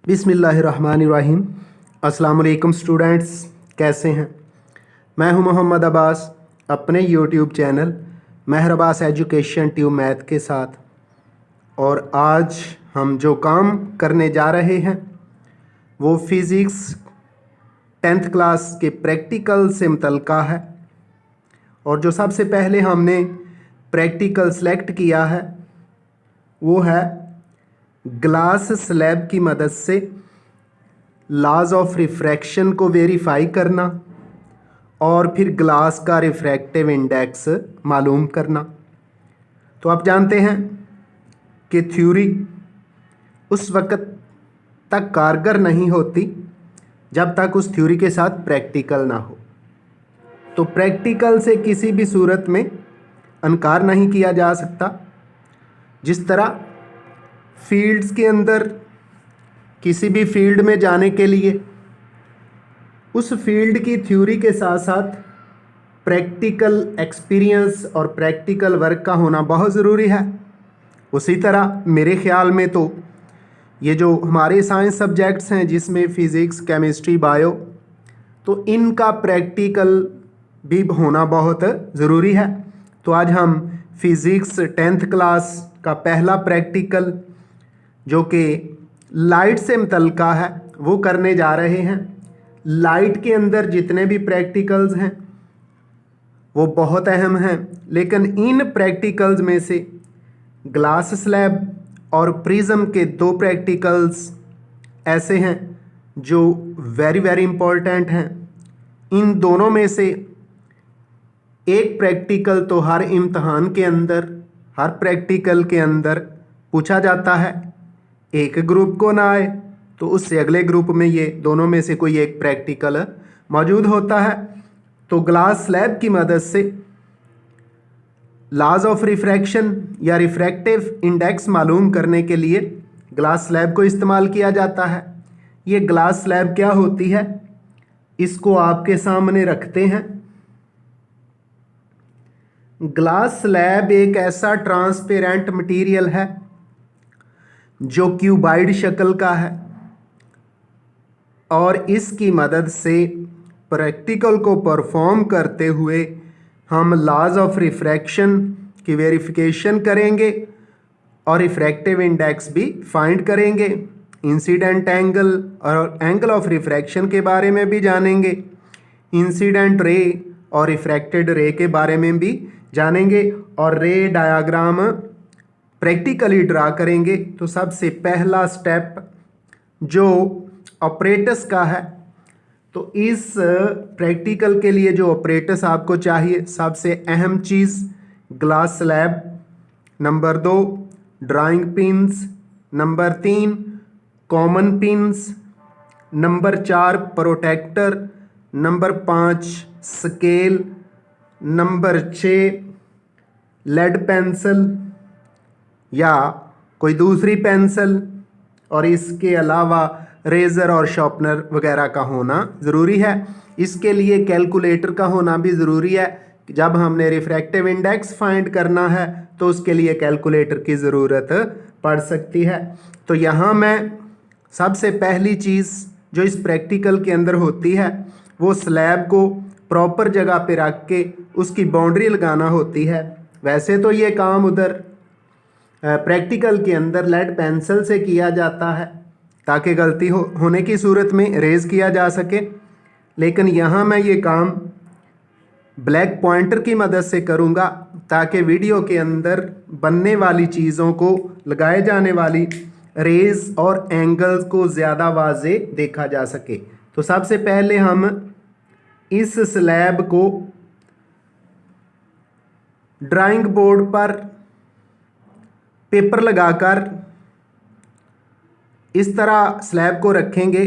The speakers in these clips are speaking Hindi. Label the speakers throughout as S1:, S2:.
S1: बिस्मिल्लाहिर्रहमानिर्रहीम। अस्सलाम वालेकुम स्टूडेंट्स, कैसे हैं? मैं हूं मोहम्मद अब्बास अपने यूट्यूब चैनल महर अब्बास एजुकेशन ट्यूब मैथ के साथ। और आज हम जो काम करने जा रहे हैं वो फिज़िक्स 10th क्लास के प्रैक्टिकल से मुतल्लिक़ है। और जो सबसे पहले हमने प्रैक्टिकल सेलेक्ट किया है वो है ग्लास स्लैब की मदद से लॉज ऑफ रिफ्रैक्शन को वेरीफाई करना और फिर ग्लास का रिफ्रैक्टिव इंडेक्स मालूम करना। तो आप जानते हैं कि थ्योरी उस वक़्त तक कारगर नहीं होती जब तक उस थ्योरी के साथ प्रैक्टिकल ना हो। तो प्रैक्टिकल से किसी भी सूरत में इनकार नहीं किया जा सकता। जिस तरह फील्ड्स के अंदर किसी भी फील्ड में जाने के लिए उस फील्ड की थ्योरी के साथ साथ प्रैक्टिकल एक्सपीरियंस और प्रैक्टिकल वर्क का होना बहुत ज़रूरी है, उसी तरह मेरे ख़्याल में तो ये जो हमारे साइंस सब्जेक्ट्स हैं जिसमें फ़िज़िक्स, केमिस्ट्री, बायो, तो इनका प्रैक्टिकल भी होना बहुत ज़रूरी है। तो आज हम फ़िज़िक्स 10th क्लास का पहला प्रैक्टिकल जो कि लाइट से मुतल्लिक़ है वो करने जा रहे हैं। लाइट के अंदर जितने भी प्रैक्टिकल्स हैं वो बहुत अहम हैं, लेकिन इन प्रैक्टिकल्स में से ग्लास स्लैब और प्रिज्म के दो प्रैक्टिकल्स ऐसे हैं जो वेरी वेरी इम्पोर्टेंट हैं। इन दोनों में से एक प्रैक्टिकल तो हर इम्तहान के अंदर, हर प्रैक्टिकल के अंदर पूछा जाता है। एक ग्रुप को ना आए तो उससे अगले ग्रुप में ये दोनों में से कोई एक प्रैक्टिकल मौजूद होता है। तो ग्लास स्लैब की मदद से लॉज ऑफ रिफ्रैक्शन या रिफ्रैक्टिव इंडेक्स मालूम करने के लिए ग्लास स्लैब को इस्तेमाल किया जाता है। ये ग्लास स्लैब क्या होती है इसको आपके सामने रखते हैं। ग्लास स्लैब एक ऐसा ट्रांसपेरेंट मटेरियल है जो क्यूबाइड शक्ल का है और इसकी मदद से प्रैक्टिकल को परफॉर्म करते हुए हम लॉज ऑफ रिफ्रैक्शन की वेरिफिकेशन करेंगे और रिफ्रैक्टिव इंडेक्स भी फाइंड करेंगे। इंसिडेंट एंगल और एंगल ऑफ रिफ्रैक्शन के बारे में भी जानेंगे। इंसिडेंट रे और रिफ्रैक्टेड रे के बारे में भी जानेंगे और रे डायग्राम प्रैक्टिकली ड्रा करेंगे। तो सबसे पहला स्टेप जो ऑपरेटर्स का है, तो इस प्रैक्टिकल के लिए जो ऑपरेटर्स आपको चाहिए, सबसे अहम चीज़ glass slab, number 2 drawing pins, number 3 common pins, number 4 protector, number 5 scale, number 6 lead pencil या कोई दूसरी पेंसिल, और इसके अलावा रेज़र और शार्पनर वगैरह का होना ज़रूरी है। इसके लिए कैलकुलेटर का होना भी ज़रूरी है। जब हमने रिफ्रैक्टिव इंडेक्स फाइंड करना है तो उसके लिए कैलकुलेटर की ज़रूरत पड़ सकती है। तो यहाँ मैं सबसे पहली चीज़ जो इस प्रैक्टिकल के अंदर होती है वो स्लैब को प्रॉपर जगह पे रख के उसकी बाउंड्री लगाना होती है। वैसे तो ये काम उधर प्रैक्टिकल के अंदर लेड पेंसिल से किया जाता है ताकि गलती होने की सूरत में रेज़ किया जा सके, लेकिन यहाँ मैं ये काम ब्लैक पॉइंटर की मदद से करूँगा ताकि वीडियो के अंदर बनने वाली चीज़ों को, लगाए जाने वाली रेज़ और एंगल्स को ज़्यादा वाज़े देखा जा सके। तो सबसे पहले हम इस स्लैब को ड्राइंग बोर्ड पर पेपर लगाकर इस तरह स्लैब को रखेंगे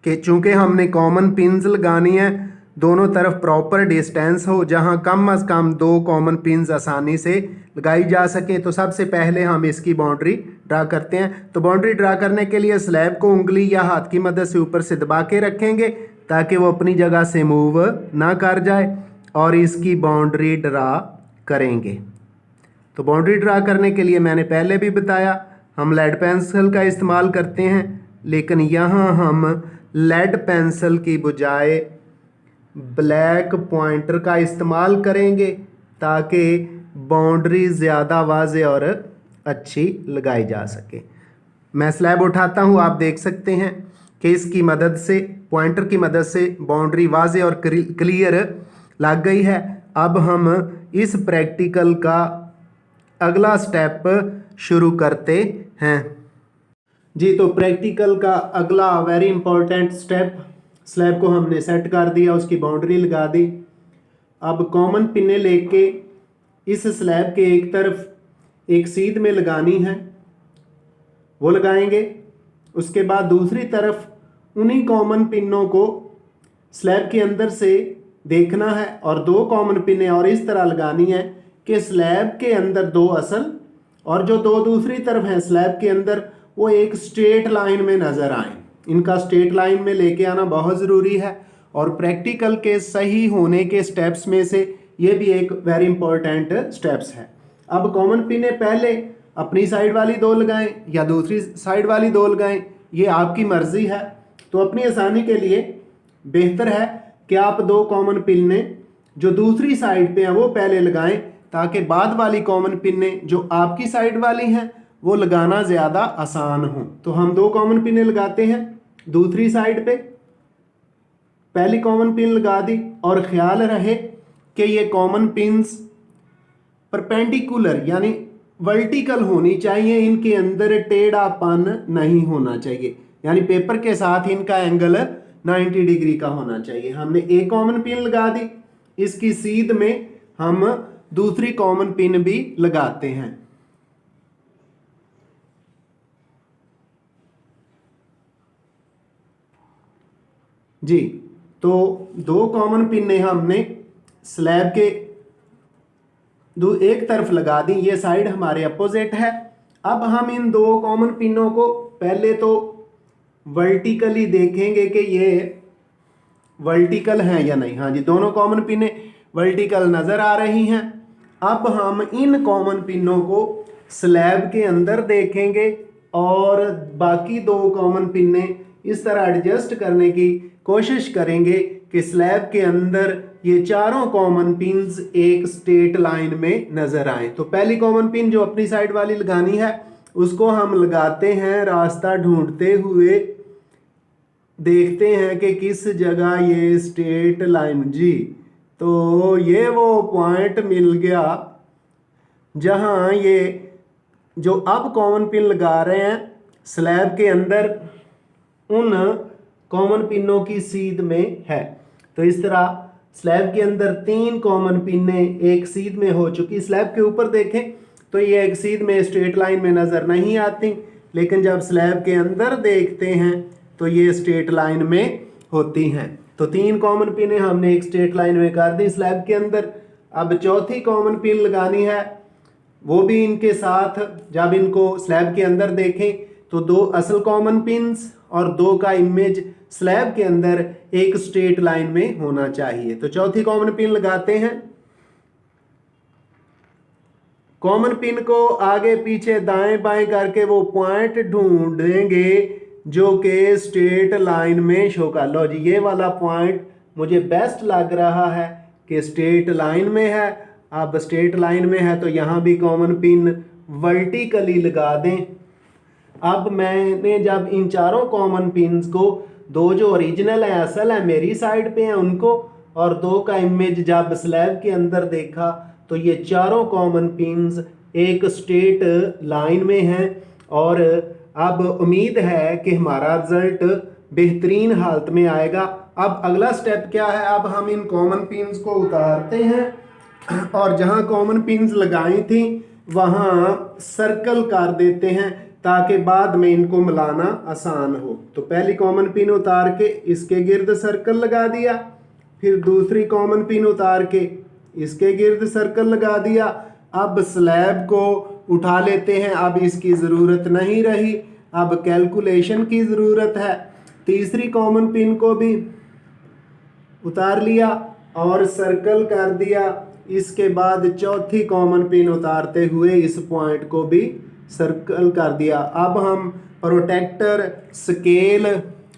S1: कि चूँकि हमने कॉमन पिन्स लगानी है, दोनों तरफ प्रॉपर डिस्टेंस हो जहां कम से कम 2 कॉमन पिन्स आसानी से लगाई जा सके। तो सबसे पहले हम इसकी बाउंड्री ड्रा करते हैं। तो बाउंड्री ड्रा करने के लिए स्लैब को उंगली या हाथ की मदद से ऊपर से दबा के रखेंगे ताकि वो अपनी जगह से मूव ना कर जाए, और इसकी बाउंड्री ड्रा करेंगे। तो बाउंड्री ड्रा करने के लिए मैंने पहले भी बताया हम लेड पेंसिल का इस्तेमाल करते हैं, लेकिन यहाँ हम लेड पेंसिल की बजाय ब्लैक पॉइंटर का इस्तेमाल करेंगे ताकि बाउंड्री ज़्यादा वाज़े और अच्छी लगाई जा सके। मैं स्लैब उठाता हूँ, आप देख सकते हैं कि इसकी मदद से, पॉइंटर की मदद से बाउंड्री वाज़े और क्लियर लग गई है। अब हम इस प्रैक्टिकल का अगला स्टेप शुरू करते हैं। जी, तो प्रैक्टिकल का अगला वेरी इंपॉर्टेंट स्टेप, स्लैब को हमने सेट कर दिया, उसकी बाउंड्री लगा दी। अब कॉमन पिने लेके इस स्लैब के एक तरफ एक सीध में लगानी है, वो लगाएंगे। उसके बाद दूसरी तरफ उन्हीं कॉमन पिनों को स्लैब के अंदर से देखना है और 2 कॉमन पिने और इस तरह लगानी है कि स्लैब के अंदर 2 असल और जो 2 दूसरी तरफ हैं स्लैब के अंदर, वो एक स्ट्रेट लाइन में नज़र आए। इनका स्ट्रेट लाइन में लेके आना बहुत ज़रूरी है, और प्रैक्टिकल के सही होने के स्टेप्स में से ये भी एक वेरी इंपॉर्टेंट स्टेप्स है। अब कॉमन पिने पहले अपनी साइड वाली 2 लगाएं या दूसरी साइड वाली 2 लगाएं, ये आपकी मर्ज़ी है। तो अपनी आसानी के लिए बेहतर है कि आप 2 कॉमन पिने जो दूसरी साइड पे हैं वो पहले लगाएं, ताकि बाद वाली कॉमन पिने जो आपकी साइड वाली हैं वो लगाना ज़्यादा आसान हो। तो हम 2 कॉमन पिने लगाते हैं दूसरी साइड पे, पहली कॉमन पिन लगा दी, और ख्याल रहे कि ये कॉमन पिन्स परपेंडिकुलर यानी वर्टिकल होनी चाहिए, इनके अंदर टेढ़ापन नहीं होना चाहिए, यानी पेपर के साथ इनका एंगल 90 डिग्री का होना चाहिए। हमने एक कॉमन पिन लगा दी, इसकी सीध में हम दूसरी कॉमन पिन भी लगाते हैं। जी, तो 2 कॉमन पिने हमने स्लैब के एक तरफ लगा दी, ये साइड हमारे अपोजिट है। अब हम इन 2 कॉमन पिनों को पहले तो वर्टिकली देखेंगे कि ये वर्टिकल हैं या नहीं। हाँ जी, दोनों कॉमन पिने वर्टिकल नज़र आ रही हैं। अब हम इन कॉमन पिनों को स्लैब के अंदर देखेंगे और बाकी 2 कॉमन पिने इस तरह एडजस्ट करने की कोशिश करेंगे कि स्लैब के अंदर ये चारों कॉमन पिन्स एक स्ट्रेट लाइन में नज़र आए। तो पहली कॉमन पिन जो अपनी साइड वाली लगानी है उसको हम लगाते हैं, रास्ता ढूंढते हुए देखते हैं कि किस जगह ये स्ट्रेट लाइन। जी, तो ये वो पॉइंट मिल गया जहां ये जो अब कॉमन पिन लगा रहे हैं स्लैब के अंदर उन कॉमन पिनों की सीध में है। तो इस तरह स्लैब के अंदर 3 कॉमन पिने एक सीध में हो चुकी। स्लैब के ऊपर देखें तो ये एक सीध में स्ट्रेट लाइन में नज़र नहीं आती, लेकिन जब स्लैब के अंदर देखते हैं तो ये स्ट्रेट लाइन में होती हैं। तो 3 कॉमन पिने हमने एक स्ट्रेट लाइन में कर दी स्लैब के अंदर। अब चौथी कॉमन पिन लगानी है, वो भी इनके साथ जब इनको स्लैब के अंदर देखें तो 2 असल कॉमन पिन्स और 2 का इमेज स्लैब के अंदर एक स्ट्रेट लाइन में होना चाहिए। तो चौथी कॉमन पिन लगाते हैं। कॉमन पिन को आगे पीछे दाएं बाएं करके वो पॉइंट ढूंढेंगे जो कि स्ट्रेट लाइन में शो कर। लो जी, ये वाला पॉइंट मुझे बेस्ट लग रहा है कि स्ट्रेट लाइन में है। अब स्ट्रेट लाइन में है तो यहाँ भी कॉमन पिन वर्टिकली लगा दें। अब मैंने जब इन चारों कॉमन पिन्स को 2 जो ओरिजिनल है असल है मेरी साइड पे हैं उनको, और 2 का इमेज जब स्लैब के अंदर देखा तो ये चारों कॉमन पिन्स एक स्ट्रेट लाइन में हैं। और अब उम्मीद है कि हमारा रिजल्ट बेहतरीन हालत में आएगा। अब अगला स्टेप क्या है, अब हम इन कॉमन पिन्स को उतारते हैं और जहां कॉमन पिन्स लगाई थी वहां सर्कल कर देते हैं ताकि बाद में इनको मिलाना आसान हो। तो पहली कॉमन पिन उतार के इसके गिर्द सर्कल लगा दिया, फिर दूसरी कॉमन पिन उतार के इसके गिर्द सर्कल लगा दिया। अब स्लैब को उठा लेते हैं, अब इसकी ज़रूरत नहीं रही, अब कैलकुलेशन की ज़रूरत है। तीसरी कॉमन पिन को भी उतार लिया और सर्कल कर दिया। इसके बाद चौथी कॉमन पिन उतारते हुए इस पॉइंट को भी सर्कल कर दिया। अब हम प्रोटेक्टर स्केल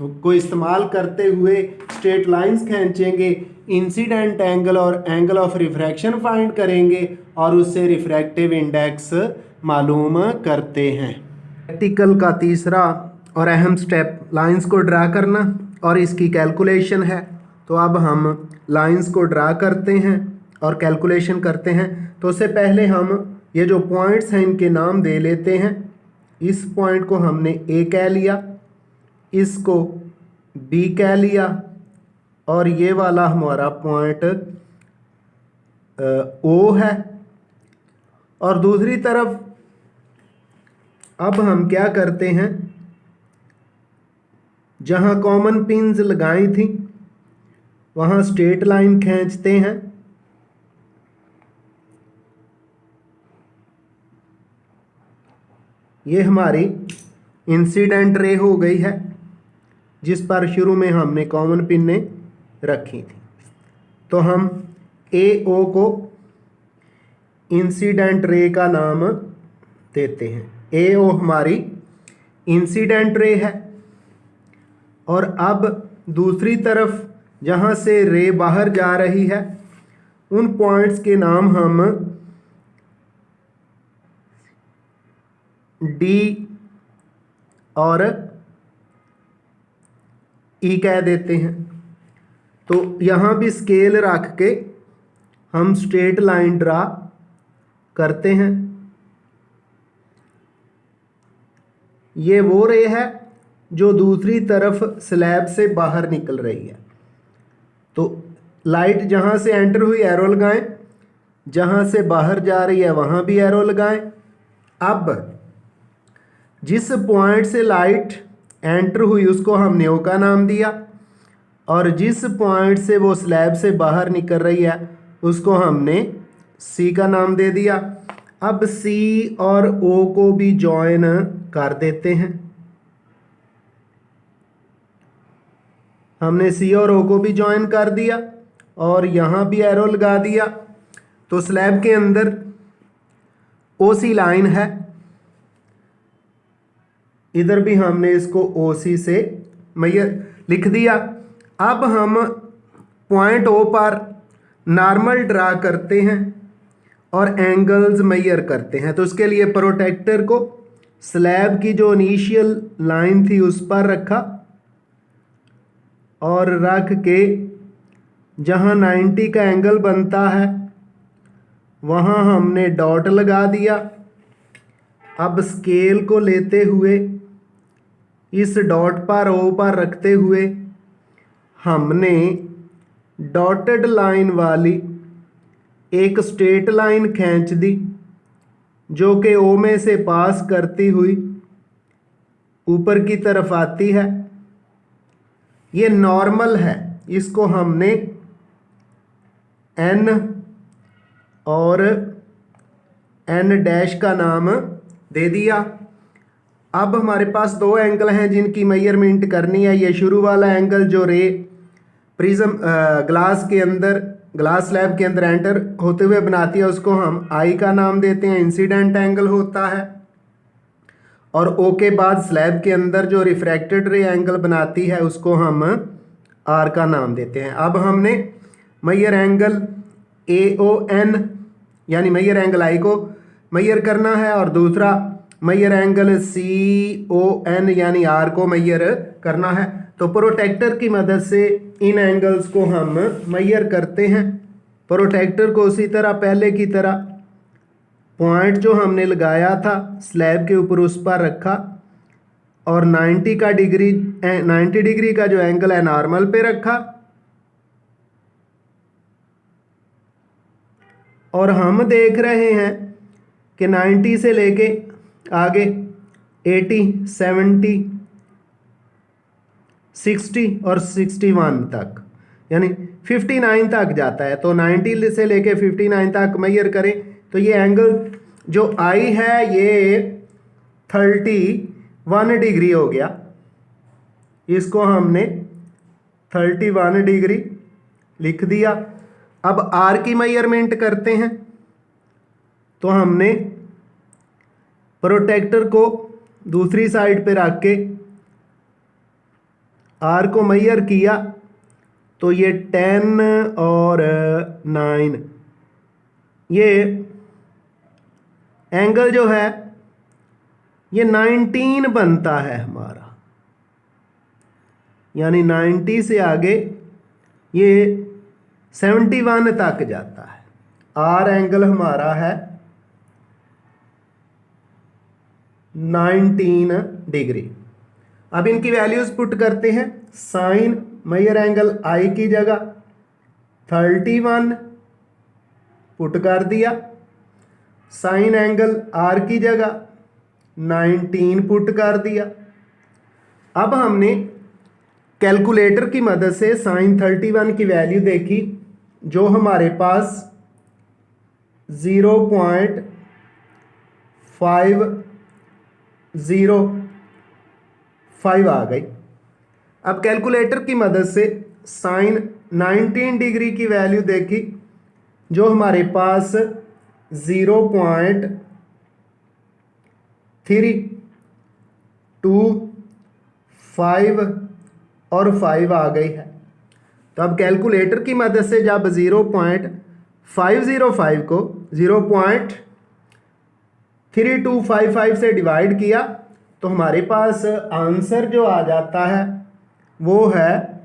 S1: को इस्तेमाल करते हुए स्ट्रेट लाइंस खींचेंगे, इंसिडेंट एंगल और एंगल ऑफ रिफ्रैक्शन फाइंड करेंगे और उससे रिफ्रैक्टिव इंडेक्स मालूम करते हैं। प्रैक्टिकल का तीसरा और अहम स्टेप लाइंस को ड्रा करना और इसकी कैलकुलेशन है। तो अब हम लाइंस को ड्रा करते हैं और कैलकुलेशन करते हैं। तो उससे पहले हम ये जो पॉइंट्स हैं इनके नाम दे लेते हैं। इस पॉइंट को हमने ए कह लिया, इसको बी कह लिया और ये वाला हमारा पॉइंट ओ है। और दूसरी तरफ अब हम क्या करते हैं, जहां कॉमन पिन्स लगाई थी वहां स्ट्रेट लाइन खींचते हैं। ये हमारी इंसिडेंट रे हो गई है जिस पर शुरू में हमने कॉमन पिन रखी थी। तो हम ए ओ को इंसिडेंट रे का नाम देते हैं। ए ओ हमारी इंसिडेंट रे है। और अब दूसरी तरफ जहाँ से रे बाहर जा रही है उन पॉइंट्स के नाम हम डी और ई कह देते हैं। तो यहाँ भी स्केल रख के हम स्ट्रेट लाइन ड्रा करते हैं। ये वो रे है जो दूसरी तरफ स्लैब से बाहर निकल रही है। तो लाइट जहाँ से एंटर हुई एरो लगाएं, जहाँ से बाहर जा रही है वहाँ भी एरो लगाएं। अब जिस पॉइंट से लाइट एंटर हुई उसको हमने ओ का नाम दिया और जिस पॉइंट से वो स्लैब से बाहर निकल रही है उसको हमने सी का नाम दे दिया। अब सी और ओ को भी जॉइन कर देते हैं। हमने सी और ओ को भी जॉइन कर दिया और यहाँ भी एरो लगा दिया। तो स्लैब के अंदर ओ सी लाइन है, इधर भी हमने इसको ओ सी से मेजर लिख दिया। अब हम पॉइंट ओ पर नॉर्मल ड्रा करते हैं और एंगल्स मेजर करते हैं। तो उसके लिए प्रोटेक्टर को स्लैब की जो इनिशियल लाइन थी उस पर रखा और रख के जहां 90 का एंगल बनता है वहां हमने डॉट लगा दिया। अब स्केल को लेते हुए इस डॉट पर ओ पर रखते हुए हमने डॉटेड लाइन वाली एक स्ट्रेट लाइन खींच दी जो कि ओ में से पास करती हुई ऊपर की तरफ आती है। ये नॉर्मल है, इसको हमने एन और एन डैश का नाम दे दिया। अब हमारे पास दो एंगल हैं जिनकी मेजरमेंट करनी है। ये शुरू वाला एंगल जो रे प्रिज्म ग्लास के अंदर, ग्लास स्लैब के अंदर एंटर होते हुए बनाती है उसको हम आई का नाम देते हैं, इंसिडेंट एंगल होता है। और ओ के बाद स्लैब के अंदर जो रिफ्रैक्टेड रे एंगल बनाती है उसको हम आर का नाम देते हैं। अब हमने measure angle A O N यानी मेजर एंगल आई को मेजर करना है और दूसरा measure angle C O N यानी आर को मेजर करना है। तो प्रोटेक्टर की मदद से इन एंगल्स को हम मेजर करते हैं। प्रोटेक्टर को उसी तरह पहले की तरह पॉइंट जो हमने लगाया था स्लैब के ऊपर उस पर रखा और 90 डिग्री का जो एंगल है नॉर्मल पे रखा और हम देख रहे हैं कि 90 से लेके आगे 80, 70, 60 और 61 तक, यानी 59 तक जाता है। तो 90 से लेके 59 तक मेजर करें तो ये एंगल जो आई है ये 31 डिग्री हो गया। इसको हमने 31 डिग्री लिख दिया। अब आर की मेजरमेंट करते हैं। तो हमने प्रोटेक्टर को दूसरी साइड पे रख के आर को मेजर किया तो ये 10 और 9, ये एंगल जो है ये 19 बनता है हमारा, यानी 90 से आगे ये 71 तक जाता है। आर एंगल हमारा है 19 डिग्री। अब इनकी वैल्यूज पुट करते हैं। साइन मेजर एंगल आई की जगह 31 पुट कर दिया, साइन एंगल आर की जगह 19 पुट कर दिया। अब हमने कैलकुलेटर की मदद से साइन 31 की वैल्यू देखी, जो हमारे पास 0.505 आ गई। अब कैलकुलेटर की मदद से साइन 19 डिग्री की वैल्यू देखी, जो हमारे पास 0.325 और 5 आ गई है। तो अब कैलकुलेटर की मदद से जब 0.505 को 0.3255 से डिवाइड किया तो हमारे पास आंसर जो आ जाता है वो है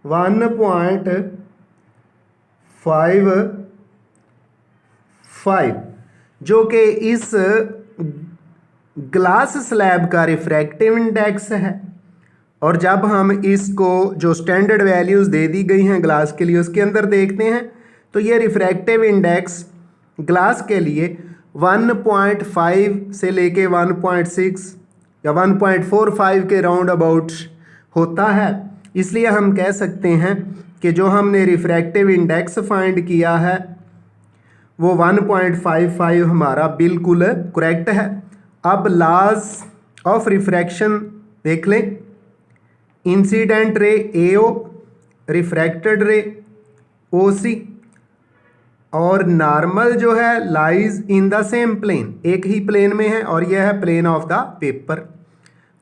S1: 1.55, जो कि इस ग्लास स्लैब का रिफ्रैक्टिव इंडेक्स है। और जब हम इसको जो स्टैंडर्ड वैल्यूज़ दे दी गई हैं ग्लास के लिए उसके अंदर देखते हैं तो ये रिफ्रैक्टिव इंडेक्स ग्लास के लिए 1.5 से लेके 1.6 या 1.45 के राउंड अबाउट होता है। इसलिए हम कह सकते हैं कि जो हमने रिफ्रैक्टिव इंडेक्स फाइंड किया है वो 1.55 हमारा बिल्कुल करेक्ट है। अब लॉज ऑफ रिफ्रैक्शन देख लें। Incident ray AO, refracted ray OC, और नॉर्मल जो है lies in the same plane, एक ही प्लेन में है और यह है प्लेन ऑफ द पेपर।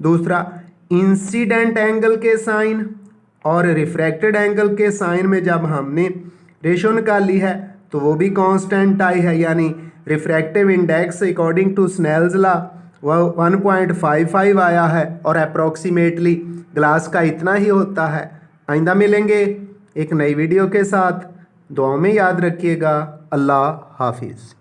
S1: दूसरा, इंसिडेंट एंगल के साइन और रिफ्रैक्टेड एंगल के साइन में जब हमने रेशो निकाली है तो वो भी कांस्टेंट आई है, यानी refractive index according to Snell's law वह 1.55 आया है और अप्रॉक्सीमेटली ग्लास का इतना ही होता है। आइंदा मिलेंगे एक नई वीडियो के साथ। दुआ में याद रखिएगा। अल्लाह हाफिज़।